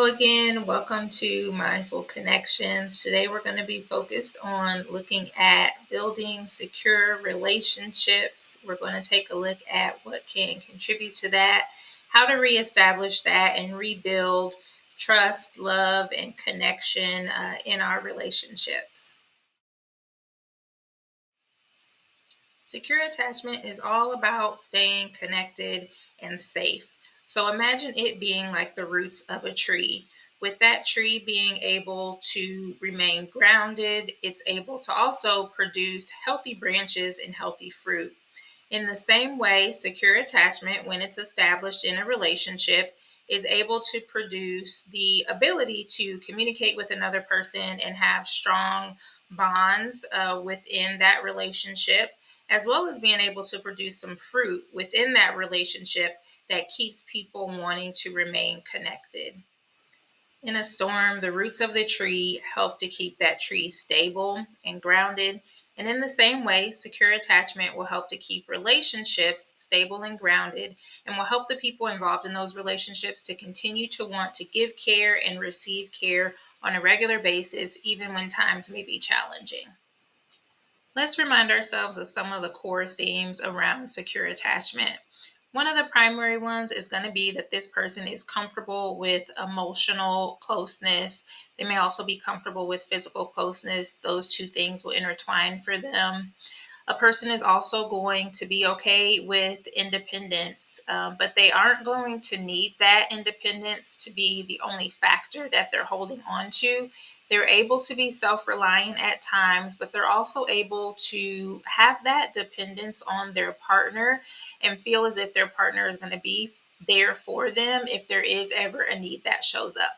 Hello again. Welcome to Mindful Connections. Today we're going to be focused on looking at building secure relationships. We're going to take a look at what can contribute to that, how to reestablish that, and rebuild trust, love, and connection in our relationships. Secure attachment is all about staying connected and safe. So imagine it being like the roots of a tree. With that tree being able to remain grounded, it's able to also produce healthy branches and healthy fruit. In the same way, secure attachment, when it's established in a relationship, is able to produce the ability to communicate with another person and have strong bonds within that relationship, as well as being able to produce some fruit within that relationship that keeps people wanting to remain connected. In a storm, the roots of the tree help to keep that tree stable and grounded. And in the same way, secure attachment will help to keep relationships stable and grounded and will help the people involved in those relationships to continue to want to give care and receive care on a regular basis, even when times may be challenging. Let's remind ourselves of some of the core themes around secure attachment. One of the primary ones is going to be that this person is comfortable with emotional closeness. They may also be comfortable with physical closeness. Those two things will intertwine for them. A person is also going to be okay with independence, but they aren't going to need that independence to be the only factor that they're holding on to. They're able to be self reliant at times, but they're also able to have that dependence on their partner and feel as if their partner is going to be there for them if there is ever a need that shows up.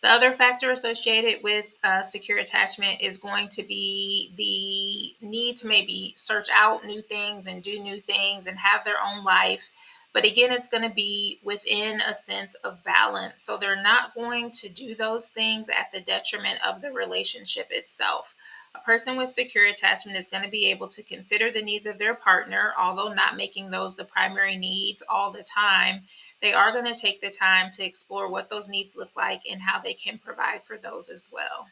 The other factor associated with secure attachment is going to be the need to maybe search out new things and do new things and have their own life. But again, it's going to be within a sense of balance. So they're not going to do those things at the detriment of the relationship itself. A person with secure attachment is going to be able to consider the needs of their partner, although not making those the primary needs all the time. They are going to take the time to explore what those needs look like and how they can provide for those as well.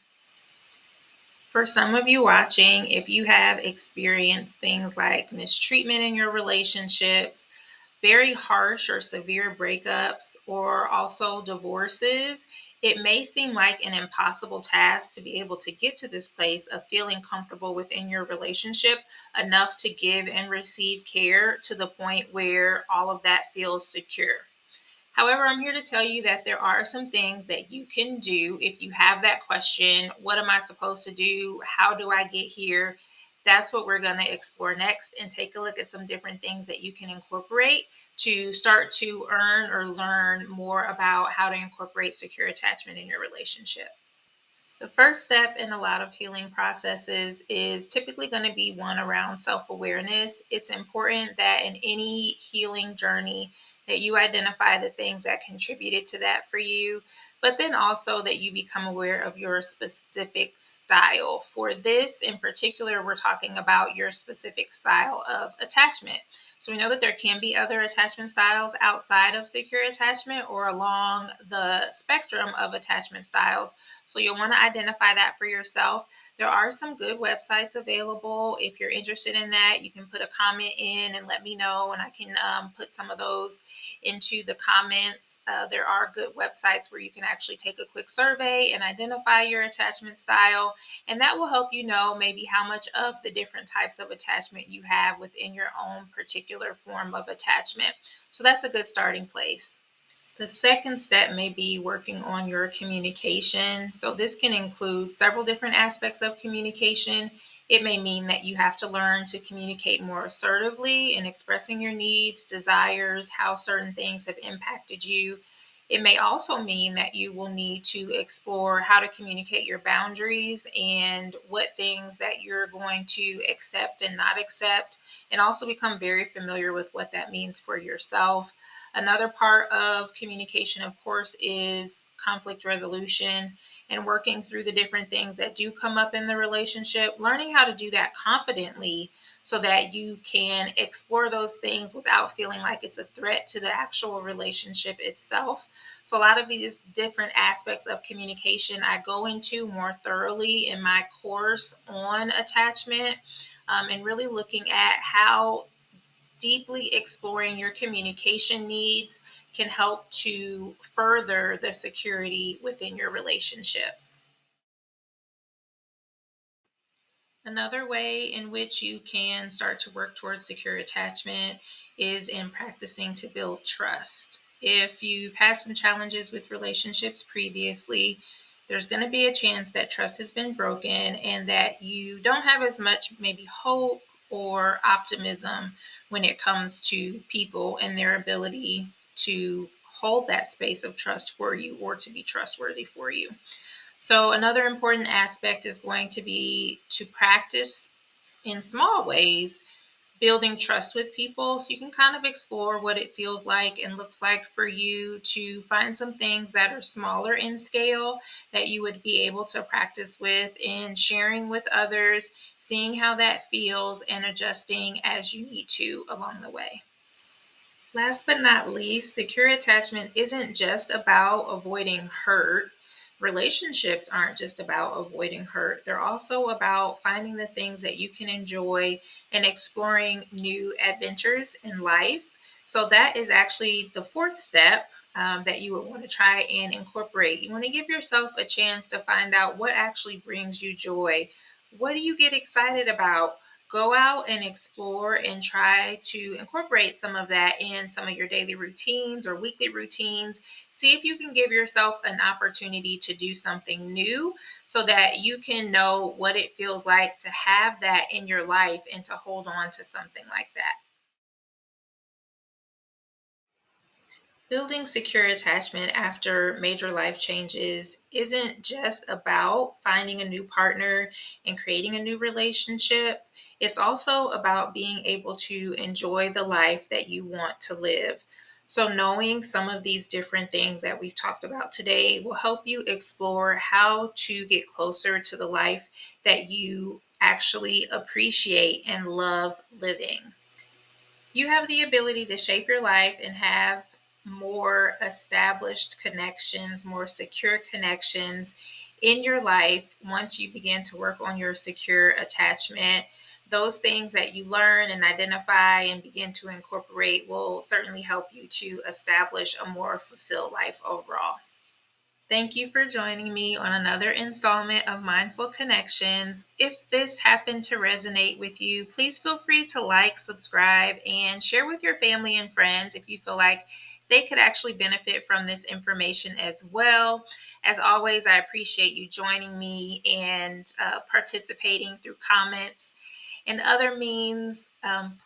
For some of you watching, if you have experienced things like mistreatment in your relationships, very harsh or severe breakups, or also divorces, it may seem like an impossible task to be able to get to this place of feeling comfortable within your relationship enough to give and receive care to the point where all of that feels secure. However, I'm here to tell you that there are some things that you can do if you have that question: what am I supposed to do? How do I get here? That's what we're going to explore next and take a look at some different things that you can incorporate to start to earn or learn more about how to incorporate secure attachment in your relationship. The first step in a lot of healing processes is typically going to be one around self-awareness. It's important that in any healing journey that you identify the things that contributed to that for you, but then also that you become aware of your specific style. For this in particular, we're talking about your specific style of attachment. So we know that there can be other attachment styles outside of secure attachment or along the spectrum of attachment styles. So you'll want to identify that for yourself. There are some good websites available. If you're interested in that, you can put a comment in and let me know, and I can put some of those into the comments. There are good websites where you can actually take a quick survey and identify your attachment style, and that will help you know maybe how much of the different types of attachment you have within your own particular form of attachment. So that's a good starting place. The second step may be working on your communication. So, this can include several different aspects of communication. It may mean that you have to learn to communicate more assertively in expressing your needs, desires, how certain things have impacted you. It may also mean that you will need to explore how to communicate your boundaries and what things that you're going to accept and not accept, and also become very familiar with what that means for yourself. Another part of communication, of course, is conflict resolution and working through the different things that do come up in the relationship, learning how to do that confidently so that you can explore those things without feeling like it's a threat to the actual relationship itself. So, a lot of these different aspects of communication I go into more thoroughly in my course on attachment, and really looking at how deeply exploring your communication needs can help to further the security within your relationship. Another way in which you can start to work towards secure attachment is in practicing to build trust. If you've had some challenges with relationships previously, there's going to be a chance that trust has been broken and that you don't have as much maybe hope or optimism when it comes to people and their ability to hold that space of trust for you or to be trustworthy for you. So, another important aspect is going to be to practice in small ways building trust with people, so you can kind of explore what it feels like and looks like for you to find some things that are smaller in scale that you would be able to practice with and sharing with others, seeing how that feels and adjusting as you need to along the way. Last but not least, secure attachment isn't just about avoiding hurt. Relationships aren't just about avoiding hurt. They're also about finding the things that you can enjoy and exploring new adventures in life. So, that is actually the fourth step that you would want to try and incorporate. You want to give yourself a chance to find out what actually brings you joy. What do you get excited about? Go out and explore and try to incorporate some of that in some of your daily routines or weekly routines. See if you can give yourself an opportunity to do something new so that you can know what it feels like to have that in your life and to hold on to something like that. Building secure attachment after major life changes isn't just about finding a new partner and creating a new relationship. It's also about being able to enjoy the life that you want to live. So, knowing some of these different things that we've talked about today will help you explore how to get closer to the life that you actually appreciate and love living. You have the ability to shape your life and have more established connections, more secure connections in your life once you begin to work on your secure attachment. Those things that you learn and identify and begin to incorporate will certainly help you to establish a more fulfilled life overall. Thank you for joining me on another installment of Mindful Connections. If this happened to resonate with you, please feel free to like, subscribe, and share with your family and friends if you feel like they could actually benefit from this information as well. As always, I appreciate you joining me and participating through comments and other means.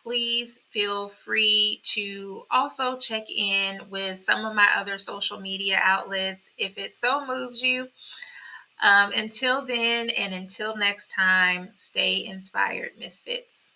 Please feel free to also check in with some of my other social media outlets if it so moves you. Until then, and until next time, stay inspired, Misfits.